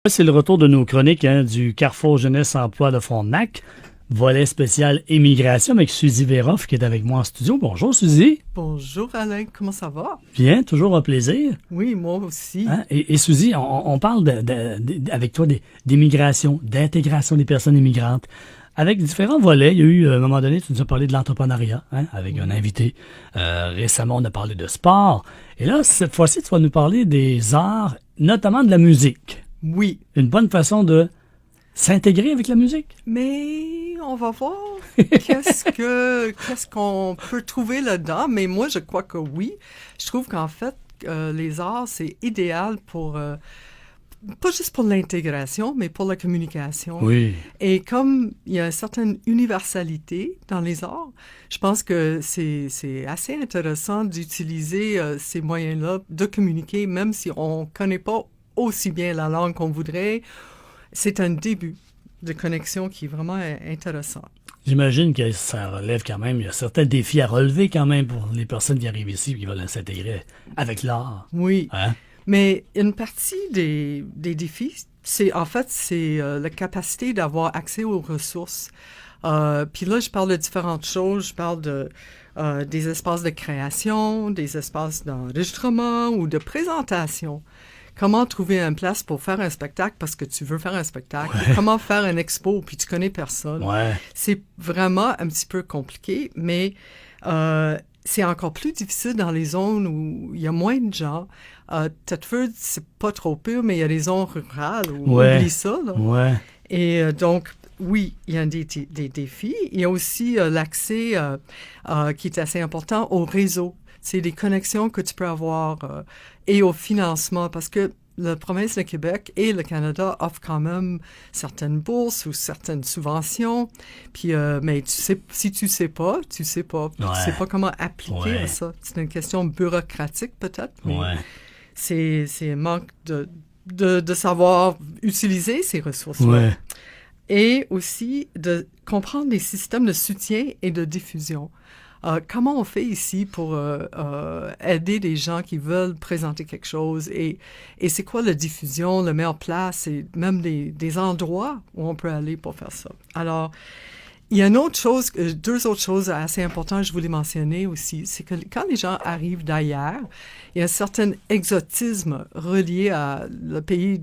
C'est le retour de nos chroniques du Carrefour Jeunesse Emploi de Frontenac, volet spécial Immigration avec Suzy Veroff qui est avec moi en studio. Bonjour Suzy. Bonjour Alain, comment ça va? Bien, toujours un plaisir. Oui, moi aussi. Et Suzy, on parle avec toi d'immigration, d'intégration des personnes immigrantes. Avec différents volets, il y a eu, à un moment donné, tu nous as parlé de l'entrepreneuriat, avec un invité. Récemment, on a parlé de sport. Et là, cette fois-ci, tu vas nous parler des arts, notamment de la musique. Oui. Une bonne façon de s'intégrer avec la musique. Mais on va voir qu'est-ce qu'on peut trouver là-dedans. Mais moi, je crois que oui. Je trouve qu'en fait, les arts, c'est idéal pour... pas juste pour l'intégration, mais pour la communication. Oui. Et comme il y a une certaine universalité dans les arts, je pense que c'est assez intéressant d'utiliser ces moyens-là de communiquer, même si on ne connaît pas aussi bien la langue qu'on voudrait. C'est un début de connexion qui est vraiment intéressant. J'imagine que ça relève quand même, il y a certains défis à relever quand même pour les personnes qui arrivent ici et qui veulent s'intégrer avec l'art. Oui. Hein? Mais une partie des défis, c'est la capacité d'avoir accès aux ressources. Puis là, je parle de différentes choses. Je parle des espaces de création, des espaces d'enregistrement ou de présentation. Comment trouver une place pour faire un spectacle parce que tu veux faire un spectacle? Ouais. Comment faire une expo puis tu connais personne? Ouais. C'est vraiment un petit peu compliqué, mais c'est encore plus difficile dans les zones où il y a moins de gens. Thetford, c'est pas trop pire, mais il y a des zones rurales où on oublie ça. Là. Ouais. Et donc, oui, il y a des défis. Il y a aussi l'accès qui est assez important au réseau. C'est des connexions que tu peux avoir et au financement, parce que la province de Québec et le Canada offrent quand même certaines bourses ou certaines subventions. Puis, mais si tu sais pas, tu sais pas. Ouais. Tu sais pas comment appliquer à ça. C'est une question bureaucratique peut-être, mais c'est un manque de savoir utiliser ces ressources-là. Ouais. Et aussi de comprendre les systèmes de soutien et de diffusion. Comment on fait ici pour aider des gens qui veulent présenter quelque chose et c'est quoi la diffusion, la meilleure place et même des endroits où on peut aller pour faire ça. Alors, il y a deux autres choses assez importantes que je voulais mentionner aussi, c'est que quand les gens arrivent d'ailleurs, il y a un certain exotisme relié à le pays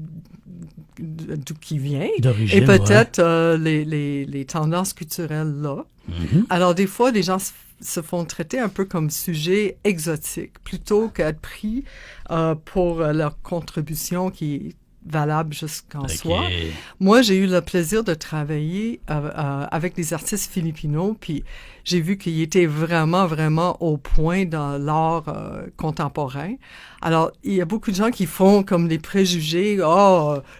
d'où qui vient d'origine, et peut-être les tendances culturelles là. Mm-hmm. Alors, des fois, les gens se font traiter un peu comme sujet exotique plutôt qu'être pris pour leur contribution qui est valable jusqu'en soi. Moi, j'ai eu le plaisir de travailler avec des artistes philippinos, puis j'ai vu qu'ils étaient vraiment, vraiment au point dans l'art contemporain. Alors, il y a beaucoup de gens qui font comme des préjugés.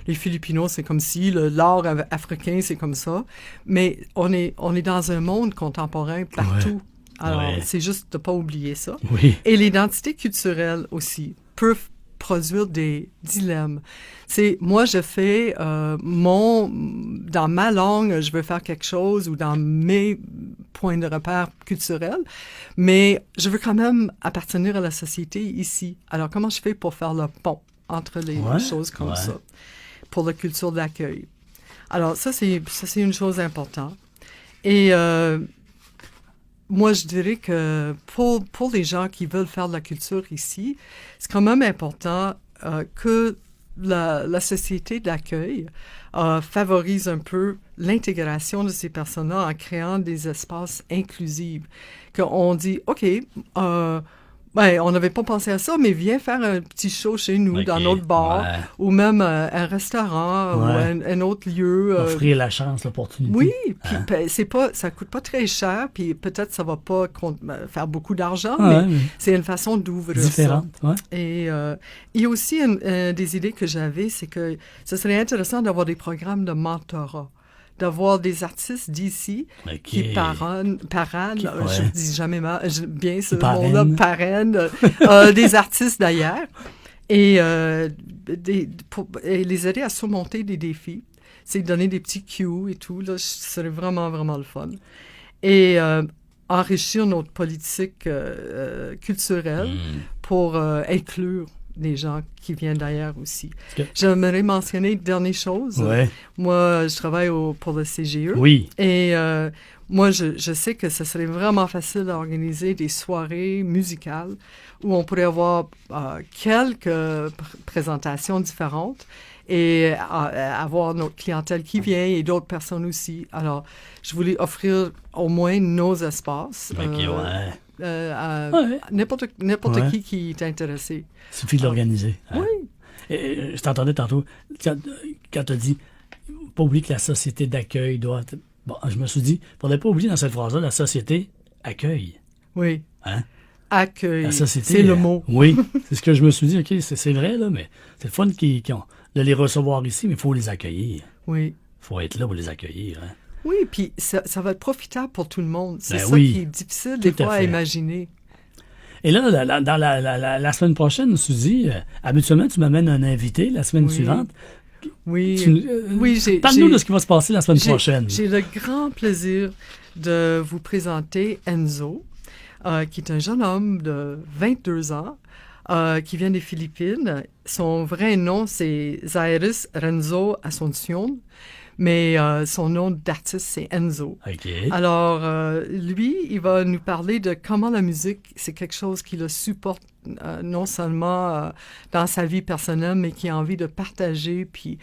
Les Philippinos, c'est comme si l'art africain, c'est comme ça. Mais on est dans un monde contemporain partout. Ouais. Alors, c'est juste de ne pas oublier ça. Oui. Et l'identité culturelle aussi peuvent produire des dilemmes. Moi, je fais dans ma langue, je veux faire quelque chose ou dans mes points de repère culturels, mais je veux quand même appartenir à la société ici. Alors, comment je fais pour faire le pont entre les choses comme ça, pour la culture de l'accueil? Alors, ça, c'est une chose importante. Et moi, je dirais que pour les gens qui veulent faire de la culture ici, c'est quand même important que la société d'accueil favorise un peu l'intégration de ces personnes-là en créant des espaces inclusifs. Qu'on dit, OK, on n'avait pas pensé à ça, mais viens faire un petit show chez nous, dans notre bar, ou même un restaurant, ou un autre lieu. Offrir la chance, l'opportunité. Oui, puis ça coûte pas très cher, puis peut-être ça va pas faire beaucoup d'argent, mais c'est une façon d'ouvrir différente, ça. Ouais. Et il y a aussi des idées que j'avais, c'est que ce serait intéressant d'avoir des programmes de mentorat. D'avoir des artistes d'ici qui parrainent, je dis jamais bien ce mot-là, parrainent des artistes d'ailleurs, et les aider à surmonter des défis. C'est donner des petits cues et tout, là, ce serait vraiment, vraiment le fun. Et enrichir notre politique culturelle pour inclure des gens qui viennent d'ailleurs aussi. Que... J'aimerais mentionner une dernière chose. Ouais. Moi, je travaille pour le CGE. Oui. Et moi, je sais que ce serait vraiment facile d'organiser des soirées musicales où on pourrait avoir quelques présentations différentes et avoir notre clientèle qui vient et d'autres personnes aussi. Alors, je voulais offrir au moins nos espaces à n'importe qui est intéressé. Il suffit de l'organiser. Hein? Oui. Et, je t'entendais tantôt quand tu as dit, pas oublier que la société d'accueil doit... Bon, je me suis dit, il ne faudrait pas oublier dans cette phrase-là, la société accueille. Oui. Hein? Accueil. La société, c'est le mot. Oui, c'est ce que je me suis dit. OK, c'est vrai, là, mais c'est le fun de les recevoir ici, mais il faut les accueillir. Oui. Il faut être là pour les accueillir. Hein? Oui, puis ça va être profitable pour tout le monde. C'est ça oui, qui est difficile des fois à imaginer. Et là, dans la semaine prochaine, Suzy, habituellement, tu m'amènes un invité la semaine suivante. Oui, parle-nous de ce qui va se passer la semaine prochaine. J'ai le grand plaisir de vous présenter Enzo, qui est un jeune homme de 22 ans, qui vient des Philippines. Son vrai nom, c'est Zairis Renzo Asuncion, mais son nom d'artiste, c'est Enzo. Okay. Alors, lui, il va nous parler de comment la musique, c'est quelque chose qui le supporte non seulement dans sa vie personnelle, mais qui a envie de partager, puis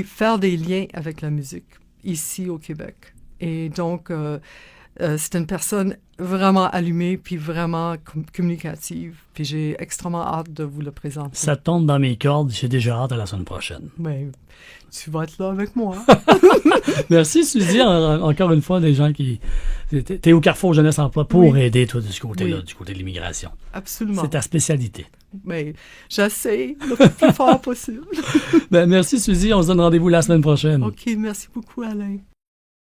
faire des liens avec la musique ici au Québec. Et donc, c'est une personne vraiment allumée, puis vraiment communicative. Puis j'ai extrêmement hâte de vous le présenter. Ça tombe dans mes cordes, j'ai déjà hâte à la semaine prochaine. Ben, tu vas être là avec moi. Merci, Suzy. Encore une fois, des gens qui... T'es au Carrefour Jeunesse Emploi pour aider, toi, de ce côté-là, du côté de l'immigration. Absolument. C'est ta spécialité. Mais j'essaie le plus fort possible. Ben, merci, Suzy. On se donne rendez-vous la semaine prochaine. OK, merci beaucoup, Alain.